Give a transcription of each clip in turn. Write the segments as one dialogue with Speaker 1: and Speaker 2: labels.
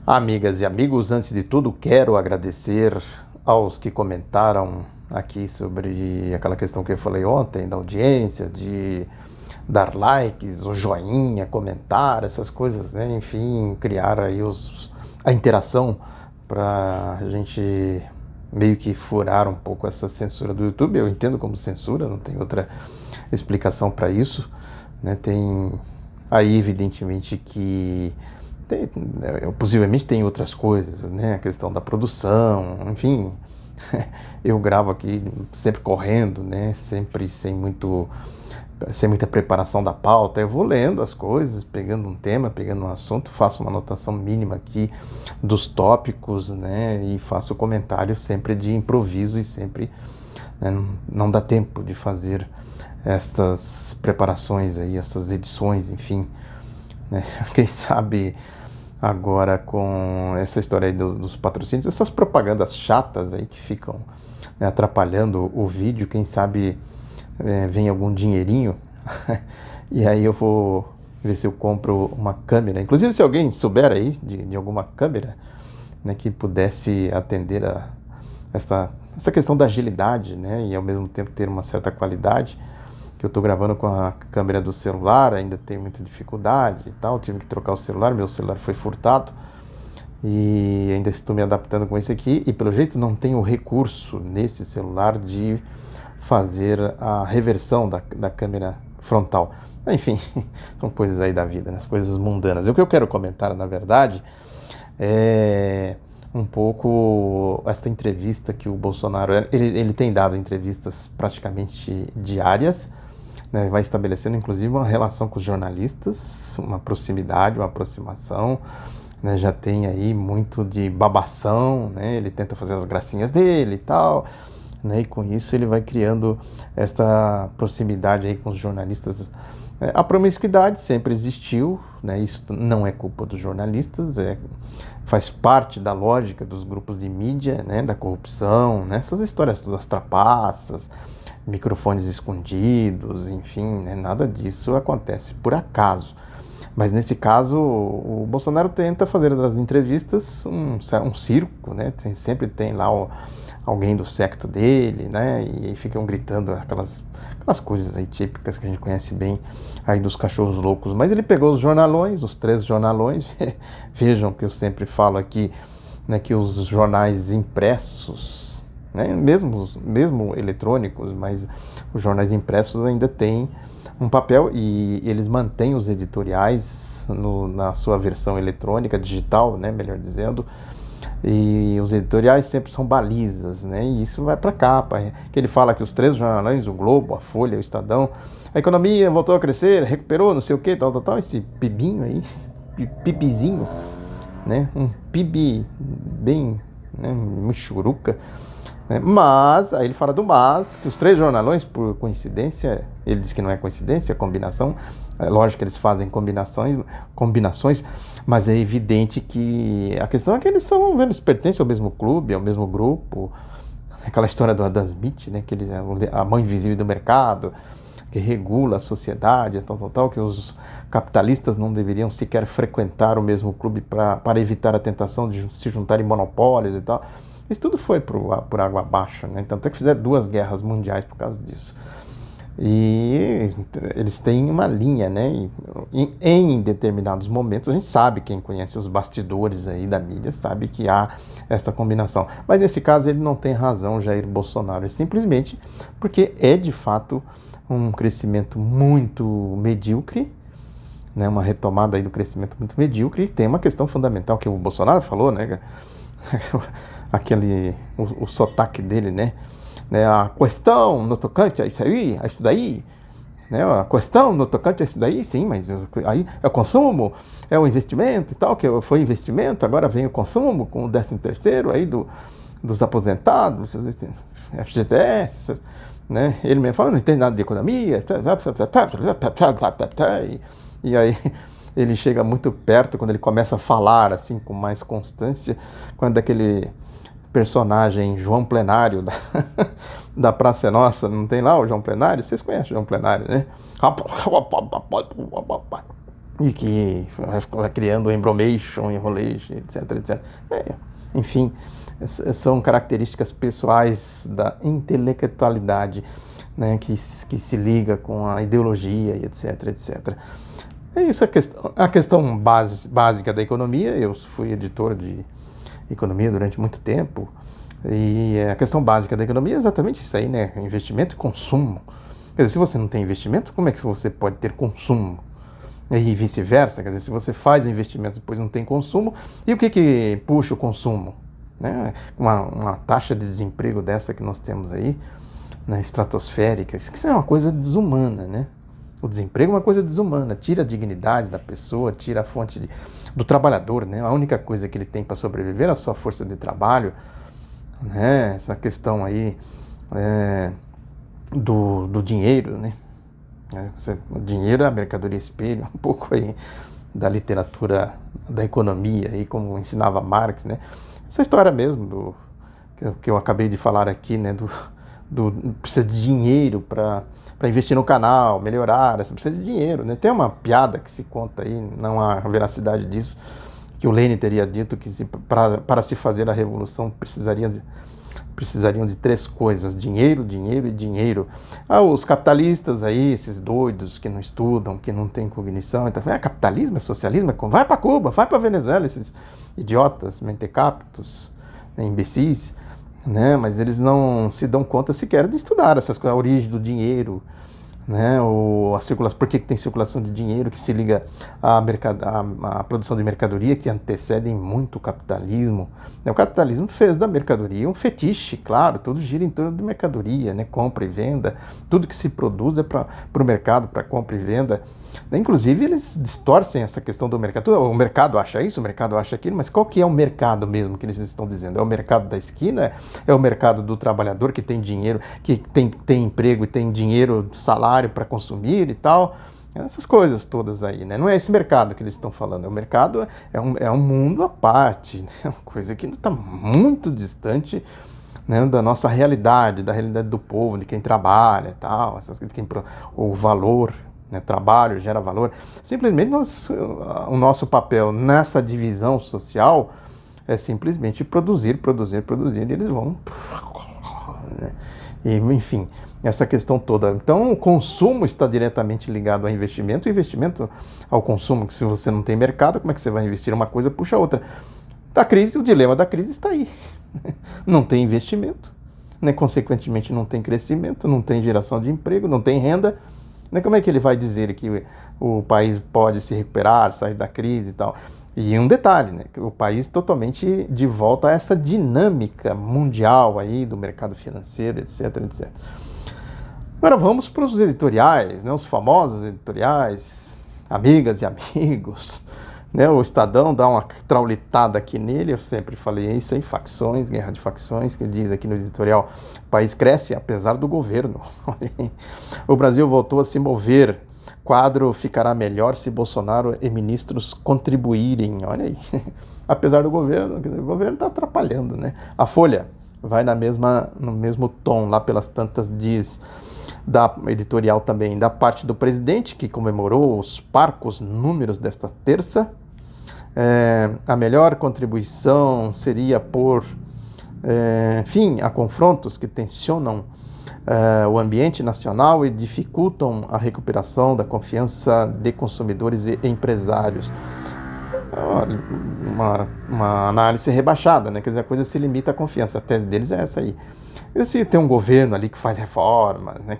Speaker 1: Amigas e amigos, antes de tudo, quero agradecer aos que comentaram aqui sobre aquela questão que eu falei ontem, da audiência, de dar likes, o joinha, comentar, essas coisas, né? Enfim, criar aí a interação para a gente meio que furar um pouco essa censura do YouTube. Eu entendo como censura, não tem outra explicação para isso, né? Tem aí, evidentemente, que possivelmente tem outras coisas, né? A questão da produção, enfim. Eu gravo aqui sempre correndo, né? Sempre sem muita preparação da pauta. Eu vou lendo as coisas, pegando um tema, pegando um assunto, faço uma anotação mínima aqui dos tópicos, né? E faço comentários sempre de improviso e sempre, né, não dá tempo de fazer essas preparações aí, essas edições, enfim, né? Quem sabe agora com essa história aí dos patrocínios, essas propagandas chatas aí que ficam, né, atrapalhando o vídeo, quem sabe vem algum dinheirinho e aí eu vou ver se eu compro uma câmera. Inclusive, se alguém souber aí de alguma câmera, né, que pudesse atender a essa questão da agilidade, né, e ao mesmo tempo ter uma certa qualidade, que eu estou gravando com a câmera do celular, ainda tenho muita dificuldade e tal, tive que trocar o celular, meu celular foi furtado e ainda estou me adaptando com esse aqui e pelo jeito não tenho recurso nesse celular de fazer a reversão da câmera frontal. Enfim, são coisas aí da vida, né? As coisas mundanas. O que eu quero comentar, na verdade, é um pouco esta entrevista que o Bolsonaro... Ele tem dado entrevistas praticamente diárias, né? Vai estabelecendo, inclusive, uma relação com os jornalistas, uma proximidade, uma aproximação, né? Já tem aí muito de babação, né? Ele tenta fazer as gracinhas dele e tal, né? E com isso ele vai criando esta proximidade aí com os jornalistas. A promiscuidade sempre existiu, né? Isso não é culpa dos jornalistas, faz parte da lógica dos grupos de mídia, né? Da corrupção, né? Essas histórias todas, as trapaças, microfones escondidos, enfim, né? Nada disso acontece por acaso. Mas nesse caso, o Bolsonaro tenta fazer das entrevistas um circo, né? Sempre tem lá alguém do secto dele, né? E ficam gritando aquelas coisas aí típicas que a gente conhece bem aí dos cachorros loucos. Mas ele pegou os jornalões, os 3 jornalões, vejam que eu sempre falo aqui, né, que os jornais impressos, né, mesmo eletrônicos, mas os jornais impressos ainda têm um papel e eles mantêm os editoriais na sua versão eletrônica, digital, né, melhor dizendo. E os editoriais sempre são balizas, né? E isso vai para a capa. Que ele fala que os 3 jornais, o Globo, a Folha, o Estadão, a economia voltou a crescer, recuperou, não sei o que, tal. Esse pibinho aí, pibizinho, né? Um pibi bem, né, michuruca. Né? Mas, aí ele fala do mas, que os 3 jornalões, por coincidência, ele diz que não é coincidência, é combinação. É lógico que eles fazem combinações, mas é evidente que a questão é que eles pertencem ao mesmo clube, ao mesmo grupo. Aquela história do Adam Smith, né, que a mão invisível do mercado, que regula a sociedade, tal, que os capitalistas não deveriam sequer frequentar o mesmo clube para evitar a tentação de se juntar em monopólios e tal. Isso tudo foi por água abaixo, né? Tanto é que fizeram 2 guerras mundiais por causa disso. E eles têm uma linha, né? Em determinados momentos, a gente sabe, quem conhece os bastidores aí da mídia, sabe que há essa combinação. Mas nesse caso ele não tem razão, Jair Bolsonaro, é simplesmente porque é de fato um crescimento muito medíocre, né? Uma retomada aí do crescimento muito medíocre, e tem uma questão fundamental que o Bolsonaro falou, né? O sotaque dele, né? A questão no tocante a isso daí, né? A questão no tocante a isso daí, sim, mas aí é o consumo, é o investimento e tal, que foi investimento, agora vem o consumo com o 13º aí dos aposentados, FGTS, né? Ele mesmo fala, não entende nada de economia, e aí ele chega muito perto, quando ele começa a falar assim com mais constância, quando aquele personagem João Plenário da Praça é Nossa, não tem lá o João Plenário? Vocês conhecem o João Plenário, né? e que vai criando embromation, enrolation, etc, etc. Enfim, são características pessoais da intelectualidade, né, que se liga com a ideologia, e etc, etc. É isso a questão básica da economia. Eu fui editor de economia durante muito tempo, e a questão básica da economia é exatamente isso aí, né? Investimento e consumo. Quer dizer, se você não tem investimento, como é que você pode ter consumo? E vice-versa, quer dizer, se você faz investimento e depois não tem consumo, e o que puxa o consumo? Né? Uma taxa de desemprego dessa que nós temos aí, né, estratosférica, isso é uma coisa desumana, né? O desemprego é uma coisa desumana, tira a dignidade da pessoa, tira a fonte do trabalhador, né? A única coisa que ele tem para sobreviver é a sua força de trabalho, né? Essa questão aí do dinheiro, né? O dinheiro é a mercadoria espelho, um pouco aí da literatura da economia, aí como ensinava Marx, né? Essa história mesmo que eu acabei de falar aqui, né? Precisa de dinheiro para investir no canal, melhorar, você precisa de dinheiro, né? Tem uma piada que se conta aí, não há veracidade disso, que o Lenin teria dito que para se fazer a revolução precisariam de 3 coisas: dinheiro, dinheiro e dinheiro. Os capitalistas aí, esses doidos que não estudam, que não têm cognição, então, capitalismo, é socialismo, vai para Cuba, vai para Venezuela, esses idiotas, mentecaptos, né, imbecis, né? Mas eles não se dão conta sequer de estudar essas coisas, a origem do dinheiro, né? Por que tem circulação de dinheiro que se liga à produção de mercadoria, que antecedem muito o capitalismo. O capitalismo fez da mercadoria um fetiche, claro, tudo gira em torno de mercadoria, né? Compra e venda, tudo que se produz é para o mercado, para compra e venda. Inclusive, eles distorcem essa questão do mercado. O mercado acha isso, o mercado acha aquilo, mas qual que é o mercado mesmo que eles estão dizendo? É o mercado da esquina? É o mercado do trabalhador que tem dinheiro, que tem emprego e tem dinheiro, salário para consumir e tal? Essas coisas todas aí, né? Não é esse mercado que eles estão falando. O mercado é um mundo à parte, né? É uma coisa que está muito distante, né, da nossa realidade, da realidade do povo, de quem trabalha e tal, o valor. Né, trabalho gera valor. Simplesmente o nosso papel nessa divisão social é simplesmente produzir, e eles vão... Né, e, enfim, essa questão toda. Então, o consumo está diretamente ligado ao investimento, e investimento ao consumo, que se você não tem mercado, como é que você vai investir? Uma coisa puxa a outra. O dilema da crise está aí. Não tem investimento, né, consequentemente não tem crescimento, não tem geração de emprego, não tem renda. Como é que ele vai dizer que o país pode se recuperar, sair da crise e tal? E um detalhe, né? O país totalmente de volta a essa dinâmica mundial aí do mercado financeiro, etc, etc. Agora vamos para os editoriais, né? Os famosos editoriais, amigas e amigos, né? O Estadão dá uma traulitada aqui nele, eu sempre falei isso, em facções, guerra de facções, que diz aqui no editorial: o país cresce apesar do governo. O Brasil voltou a se mover, quadro ficará melhor se Bolsonaro e ministros contribuírem. Olha aí, apesar do governo, o governo está atrapalhando, né? A Folha vai no mesmo tom, lá pelas tantas diz, da editorial também, da parte do presidente, que comemorou os parcos números desta terça. A melhor contribuição seria pôr fim a confrontos que tensionam o ambiente nacional e dificultam a recuperação da confiança de consumidores e empresários. Uma análise rebaixada, né? Quer dizer, a coisa se limita à confiança. A tese deles é essa aí. E se tem um governo ali que faz reformas, né,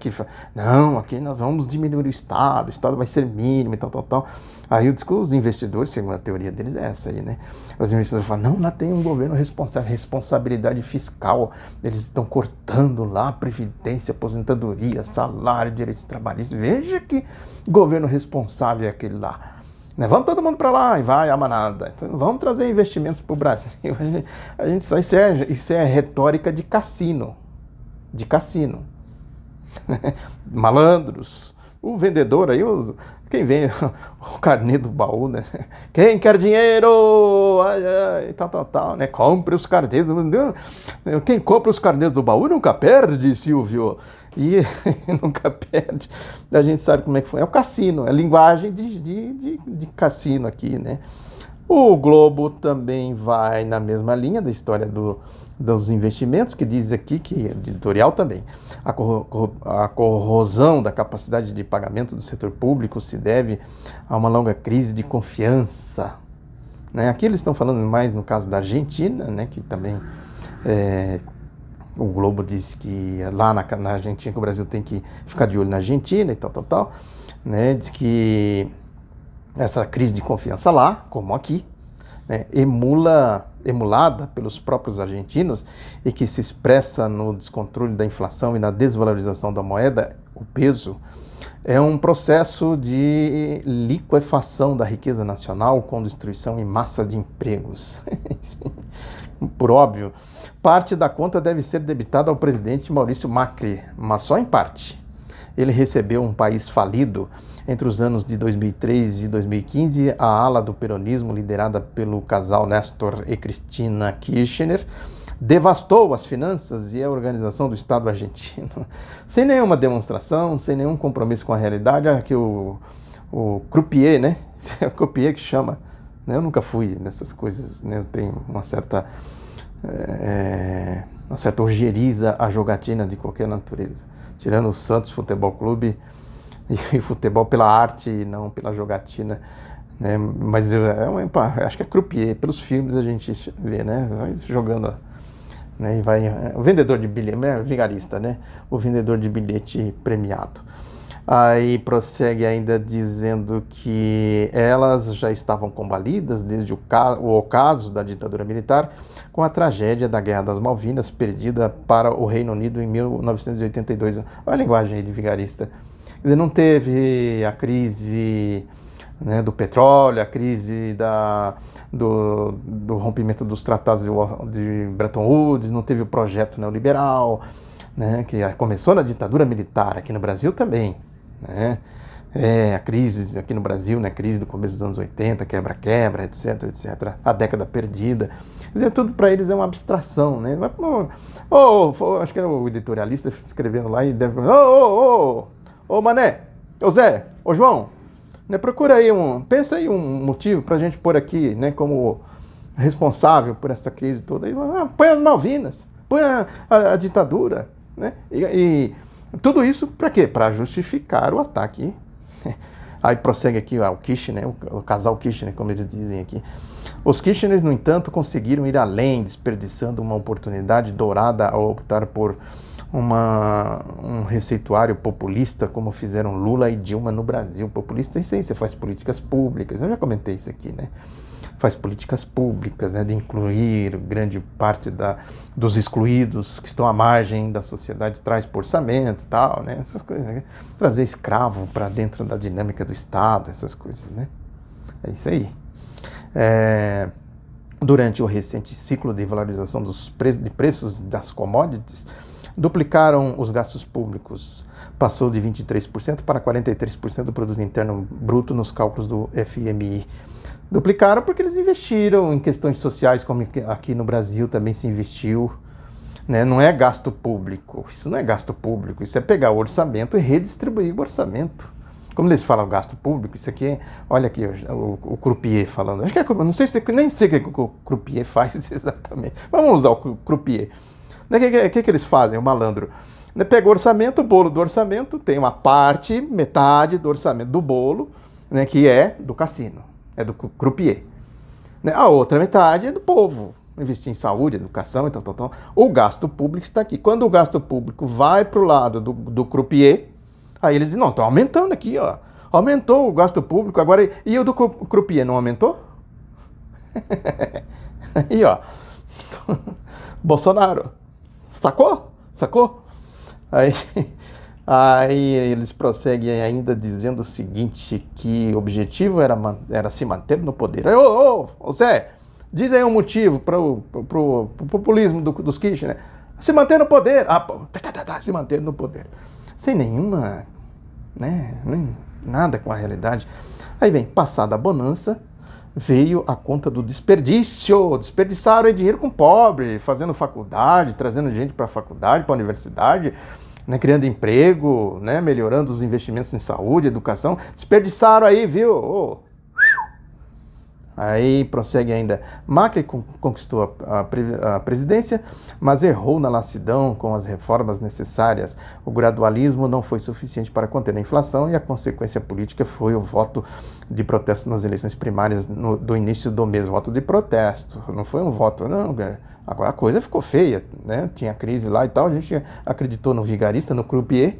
Speaker 1: não, aqui nós vamos diminuir o Estado vai ser mínimo e tal, tal, tal. Aí os investidores, segundo a teoria deles, é essa aí, né? Os investidores falam, não, lá tem um governo responsável, responsabilidade fiscal, eles estão cortando lá previdência, aposentadoria, salário, direitos trabalhistas. Veja que governo responsável é aquele lá. Né? Vamos todo mundo para lá, e vai a manada. Então, vamos trazer investimentos para o Brasil. Isso é retórica de cassino. Malandros. O vendedor aí, quem vem, o carnê do baú, né? Quem quer dinheiro? Ai, tal, né? Compre os carnês. Quem compra os carnês do baú nunca perde, Silvio. E nunca perde. A gente sabe como é que foi. É o cassino, é linguagem de cassino aqui, né? O Globo também vai na mesma linha da história dos investimentos, que diz aqui que, editorial também, a corrosão da capacidade de pagamento do setor público se deve a uma longa crise de confiança. Né? Aqui eles estão falando mais no caso da Argentina, né? Que também o Globo diz que lá na Argentina que o Brasil tem que ficar de olho na Argentina e tal, né? Diz que essa crise de confiança lá, como aqui, né, emulada pelos próprios argentinos e que se expressa no descontrole da inflação e na desvalorização da moeda, o peso, é um processo de liquefação da riqueza nacional com destruição em massa de empregos. Por óbvio, parte da conta deve ser debitada ao presidente Maurício Macri, mas só em parte. Ele recebeu um país falido. Entre os anos de 2003 e 2015, a ala do peronismo, liderada pelo casal Néstor e Cristina Kirchner, devastou as finanças e a organização do Estado argentino. Sem nenhuma demonstração, sem nenhum compromisso com a realidade. Aqui o croupier, né? É o croupier que chama. Eu nunca fui nessas coisas, né? Eu tenho uma certa ojeriza à jogatina de qualquer natureza. Tirando o Santos Futebol Clube e futebol pela arte e não pela jogatina, né? Mas acho que é croupier, pelos filmes a gente vê, né? Vai jogando, né? E vai, o vendedor de bilhete, vigarista, né? O vendedor de bilhete premiado. Aí prossegue ainda dizendo que elas já estavam combalidas desde o ocaso da ditadura militar com a tragédia da Guerra das Malvinas, perdida para o Reino Unido em 1982. Olha a linguagem aí de vigarista. Quer dizer, não teve a crise, né, do petróleo, a crise do rompimento dos tratados de Bretton Woods, não teve o projeto neoliberal, né, que começou na ditadura militar, aqui no Brasil também. Né? A crise aqui no Brasil, né, crise do começo dos anos 80, quebra-quebra, etc, etc. A década perdida. Quer dizer, tudo para eles é uma abstração. Né? Acho que era o editorialista escrevendo lá e deve... Ô Mané, ô Zé, ô João, né, procura aí pensa aí um motivo para a gente pôr aqui, né, como responsável por essa crise toda. Põe as Malvinas, põe a ditadura, né, e tudo isso para quê? Para justificar o ataque. Aí prossegue aqui o Kirchner, o casal Kirchner, como eles dizem aqui. Os Kirchners, no entanto, conseguiram ir além, desperdiçando uma oportunidade dourada ao optar por um receituário populista, como fizeram Lula e Dilma no Brasil. Populista, isso aí, você faz políticas públicas, eu já comentei isso aqui, né? Faz políticas públicas, né, de incluir grande parte dos excluídos que estão à margem da sociedade, traz por orçamento e tal, né? Essas coisas, né? Trazer escravo para dentro da dinâmica do Estado, essas coisas, né? É isso aí. Durante o recente ciclo de valorização de preços das commodities, duplicaram os gastos públicos, passou de 23% para 43% do produto interno bruto nos cálculos do FMI. Duplicaram porque eles investiram em questões sociais, como aqui no Brasil também se investiu, né? Não é gasto público, isso não é gasto público, isso é pegar o orçamento e redistribuir o orçamento. Como eles falam gasto público, isso aqui é, olha aqui o croupier falando, acho que nem sei o que o croupier faz exatamente, vamos usar o croupier. O que eles fazem, o malandro? Pega o orçamento, o bolo do orçamento, tem uma parte, metade do orçamento do bolo, né, que é do cassino, é do croupier. A outra metade é do povo, investir em saúde, educação e tal. O gasto público está aqui. Quando o gasto público vai para o lado do croupier, aí eles dizem, não, estão aumentando aqui, ó. Aumentou o gasto público, agora, e o do croupier não aumentou? Aí, ó, Bolsonaro, sacou? Aí eles prosseguem ainda dizendo o seguinte, que o objetivo era se manter no poder. Ô Zé, diz aí um motivo para o populismo dos Kirchner. Se manter no poder. Se manter no poder. Sem nenhuma né? Nem nada com a realidade. Aí vem, passada a bonança, veio a conta do desperdício. Desperdiçaram dinheiro com pobre, fazendo faculdade, trazendo gente para a faculdade, para a universidade, né, criando emprego, né, melhorando os investimentos em saúde, educação. Desperdiçaram aí, viu? Oh. Aí prossegue ainda. Macri conquistou a presidência, mas errou na lassidão com as reformas necessárias. O gradualismo não foi suficiente para conter a inflação e a consequência política foi o voto de protesto nas eleições primárias do início do mês. Voto de protesto, não foi um voto, não. Agora a coisa ficou feia, né? Tinha crise lá e tal, a gente acreditou no vigarista, no croupier,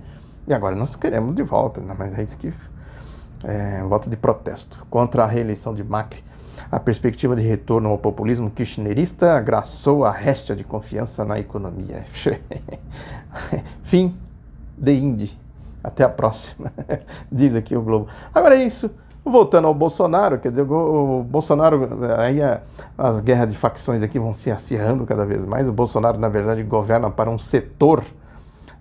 Speaker 1: e agora nós queremos de volta, né? Mas é isso que voto de protesto contra a reeleição de Macri. A perspectiva de retorno ao populismo kirchnerista agraçou a réstia de confiança na economia. Fim de Indy. Até a próxima, diz aqui o Globo. Agora é isso. Voltando ao Bolsonaro, quer dizer, o Bolsonaro, aí as guerras de facções aqui vão se acirrando cada vez mais. O Bolsonaro, na verdade, governa para um setor,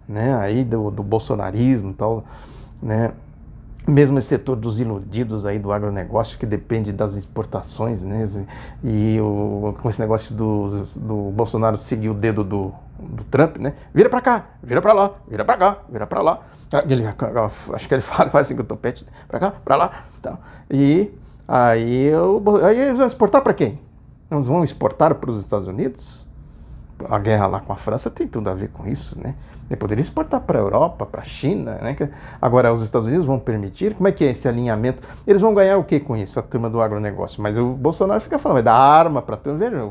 Speaker 1: né, aí do bolsonarismo e tal, né? Mesmo esse setor dos iludidos aí do agronegócio, que depende das exportações, né? E com esse negócio do Bolsonaro seguir o dedo do Trump, né? Vira pra cá, vira pra lá, vira pra cá, vira pra lá. Acho que ele faz assim com o topete, pra cá, pra lá. Então, e aí eles vão exportar pra quem? Eles vão exportar para os Estados Unidos? A guerra lá com a França tem tudo a ver com isso, né? Ele poderia exportar para a Europa, para a China, né? Agora os Estados Unidos vão permitir? Como é que é esse alinhamento? Eles vão ganhar o que com isso, a turma do agronegócio? Mas o Bolsonaro fica falando, vai dar arma para tudo. Veja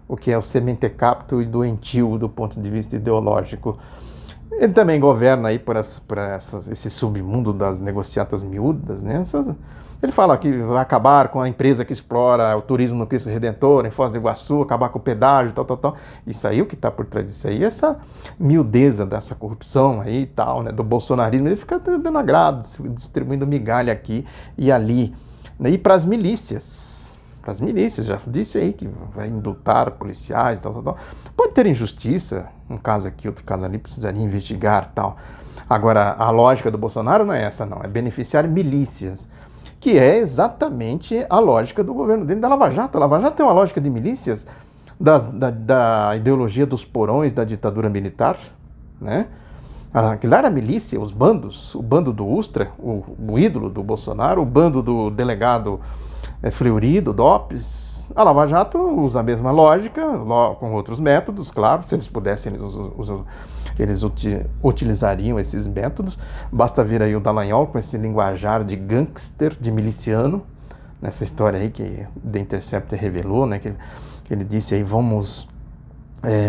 Speaker 1: o que é o sementecapto e doentio do ponto de vista ideológico. Ele também governa aí por esse submundo das negociatas miúdas, né? Ele fala que vai acabar com a empresa que explora o turismo no Cristo Redentor, em Foz do Iguaçu, acabar com o pedágio, tal. Isso aí, o que está por trás disso aí, essa miudeza dessa corrupção aí e tal, né, do bolsonarismo, ele fica dando agrado, distribuindo migalha aqui e ali. E para as milícias, já disse aí que vai indultar policiais, tal. Pode ter injustiça, um caso aqui, outro caso ali, precisaria investigar, tal. Agora, a lógica do Bolsonaro não é essa, não, é beneficiar milícias, que é exatamente a lógica do governo dele, da Lava Jato. A Lava Jato tem uma lógica de milícias, da ideologia dos porões da ditadura militar, né? Aquilo era a milícia, os bandos, o bando do Ustra, o ídolo do Bolsonaro, o bando do delegado Fleury, do DOPS. A Lava Jato usa a mesma lógica, com outros métodos, claro, se eles pudessem, eles utilizariam esses métodos. Basta ver aí o Dallagnol com esse linguajar de gangster, de miliciano, nessa história aí que The Intercept revelou, né, que ele disse aí, vamos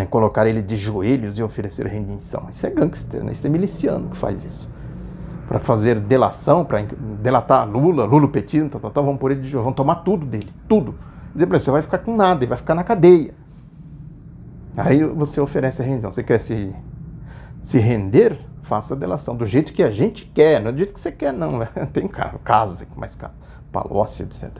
Speaker 1: colocar ele de joelhos e oferecer redenção. Isso é gangster, né? Isso é miliciano que faz isso. Para fazer delação, para delatar Lula petino, vamos pôr ele de joelhos, vamos tomar tudo dele, tudo. Dizer para ele, você vai ficar com nada, ele vai ficar na cadeia. Aí você oferece a redenção. Você quer se render? Faça a delação do jeito que a gente quer, não é do jeito que você quer, não. Tem casos, mais casos, Palocci, etc.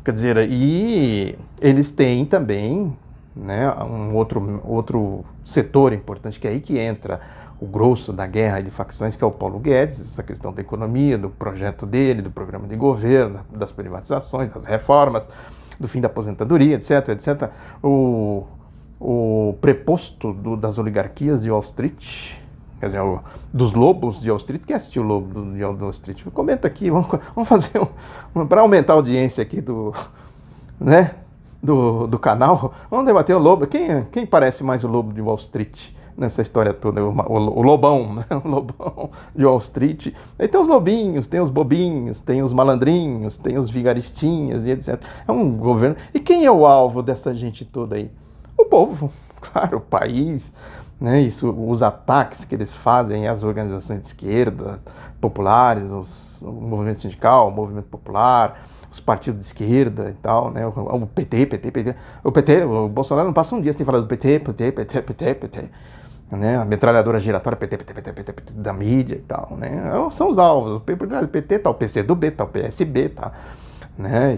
Speaker 1: Quer dizer, e eles têm também, né, um outro setor importante, que é aí que entra o grosso da guerra de facções, que é o Paulo Guedes, essa questão da economia, do projeto dele, do programa de governo, das privatizações, das reformas, do fim da aposentadoria, etc. O preposto das oligarquias de Wall Street, quer dizer, dos lobos de Wall Street. Quem assistiu o Lobo de Wall Street? Comenta aqui, vamos fazer para aumentar a audiência aqui do canal, vamos debater o lobo. Quem parece mais o lobo de Wall Street nessa história toda? O lobão, né? O lobão de Wall Street. Aí tem os lobinhos, tem os bobinhos, tem os malandrinhos, tem os vigaristinhas e etc. É um governo. E quem é o alvo dessa gente toda aí? O povo, claro, o país, né? Isso, os ataques que eles fazem às organizações de esquerda, populares, o movimento sindical, o movimento popular, os partidos de esquerda e tal, né? O PT. O Bolsonaro não passa um dia sem falar do PT, né? A metralhadora giratória, PT, da mídia e tal, né? São os alvos. O PT tá o PCdoB, tá o PSB, tá, né?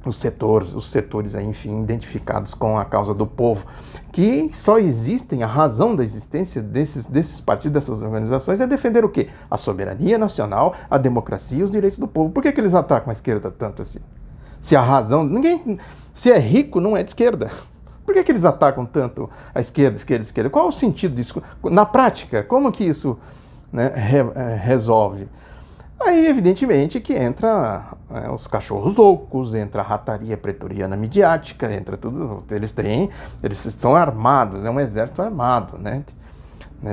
Speaker 1: os setores aí, enfim, identificados com a causa do povo, que só existem, a razão da existência desses partidos, dessas organizações, é defender o quê? A soberania nacional, a democracia e os direitos do povo. Por que eles atacam a esquerda tanto assim? Se a razão... Se é rico, não é de esquerda. Por que eles atacam tanto a esquerda? Qual é o sentido disso? Na prática, como que isso, né, resolve? Aí, evidentemente, que entra os cachorros loucos, entra a rataria pretoriana midiática, entra tudo. Eles são armados, é um exército armado, né,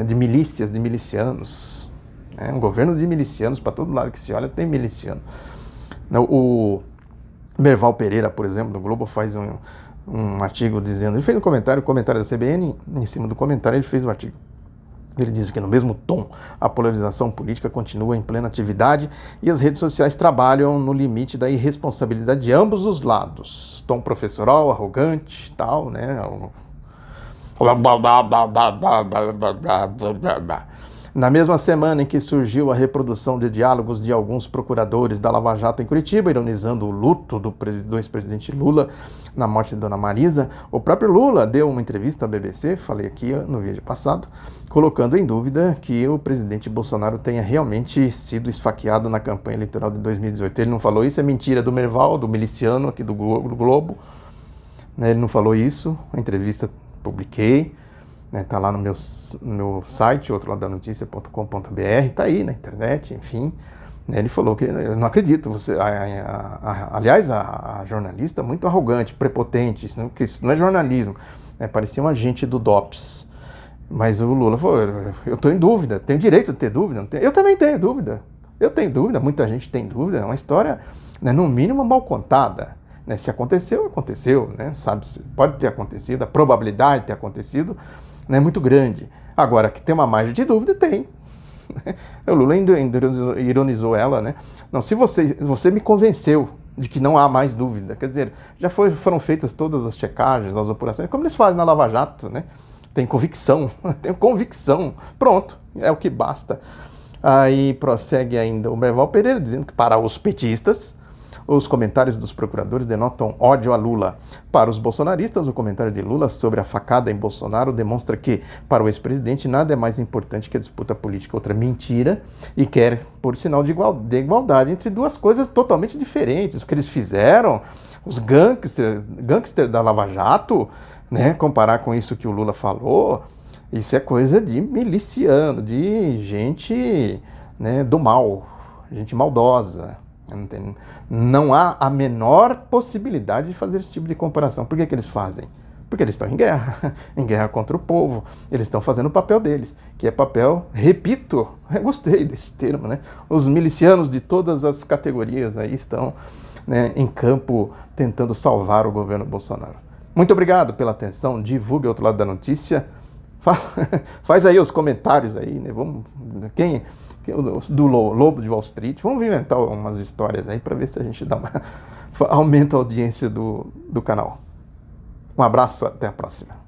Speaker 1: de milícias, de milicianos. Um governo de milicianos, para todo lado que se olha tem miliciano. O Merval Pereira, por exemplo, do Globo, faz um artigo dizendo... Ele fez um comentário, o comentário da CBN, em cima do comentário ele fez o artigo. Ele diz que no mesmo tom, a polarização política continua em plena atividade e as redes sociais trabalham no limite da irresponsabilidade de ambos os lados. Tom professoral, arrogante, tal, né? Na mesma semana em que surgiu a reprodução de diálogos de alguns procuradores da Lava Jato em Curitiba, ironizando o luto do ex-presidente Lula na morte de Dona Marisa, o próprio Lula deu uma entrevista à BBC, falei aqui no vídeo passado, colocando em dúvida que o presidente Bolsonaro tenha realmente sido esfaqueado na campanha eleitoral de 2018. Ele não falou isso, é mentira do Merval, do miliciano aqui do Globo. Ele não falou isso, a entrevista publiquei. Está lá no meu site, outroladonoticia.com.br, está aí na internet, enfim. Ele falou que, eu não acredito, aliás, a jornalista muito arrogante, prepotente, isso não é jornalismo, parecia um agente do DOPS. Mas o Lula falou, eu estou em dúvida, tenho direito de ter dúvida, eu também tenho dúvida, muita gente tem dúvida, é uma história, no mínimo, mal contada. Se aconteceu, aconteceu, sabe, pode ter acontecido, a probabilidade de ter acontecido é muito grande. Agora, que tem uma margem de dúvida, tem. O Lula ironizou ela, né? Não, se você me convenceu de que não há mais dúvida, quer dizer, já foram feitas todas as checagens, as apurações, como eles fazem na Lava Jato, né? Tem convicção, pronto, é o que basta. Aí prossegue ainda o Merval Pereira, dizendo que para os petistas, os comentários dos procuradores denotam ódio a Lula. Para os bolsonaristas, o comentário de Lula sobre a facada em Bolsonaro demonstra que, para o ex-presidente, nada é mais importante que a disputa política. Outra mentira, e quer por sinal de igualdade entre duas coisas totalmente diferentes. O que eles fizeram, os gangsters da Lava Jato, comparar com isso que o Lula falou, isso é coisa de miliciano, de gente, do mal, gente maldosa. Não há a menor possibilidade de fazer esse tipo de comparação. Por que eles fazem? Porque eles estão em guerra contra o povo. Eles estão fazendo o papel deles, que é papel, repito, eu gostei desse termo, Os milicianos de todas as categorias aí estão, em campo tentando salvar o governo Bolsonaro. Muito obrigado pela atenção, divulgue o Outro Lado da Notícia, faz aí os comentários aí, Vamos, do Lobo de Wall Street, vamos inventar umas histórias aí para ver se a gente aumenta a audiência do canal. Um abraço, até a próxima.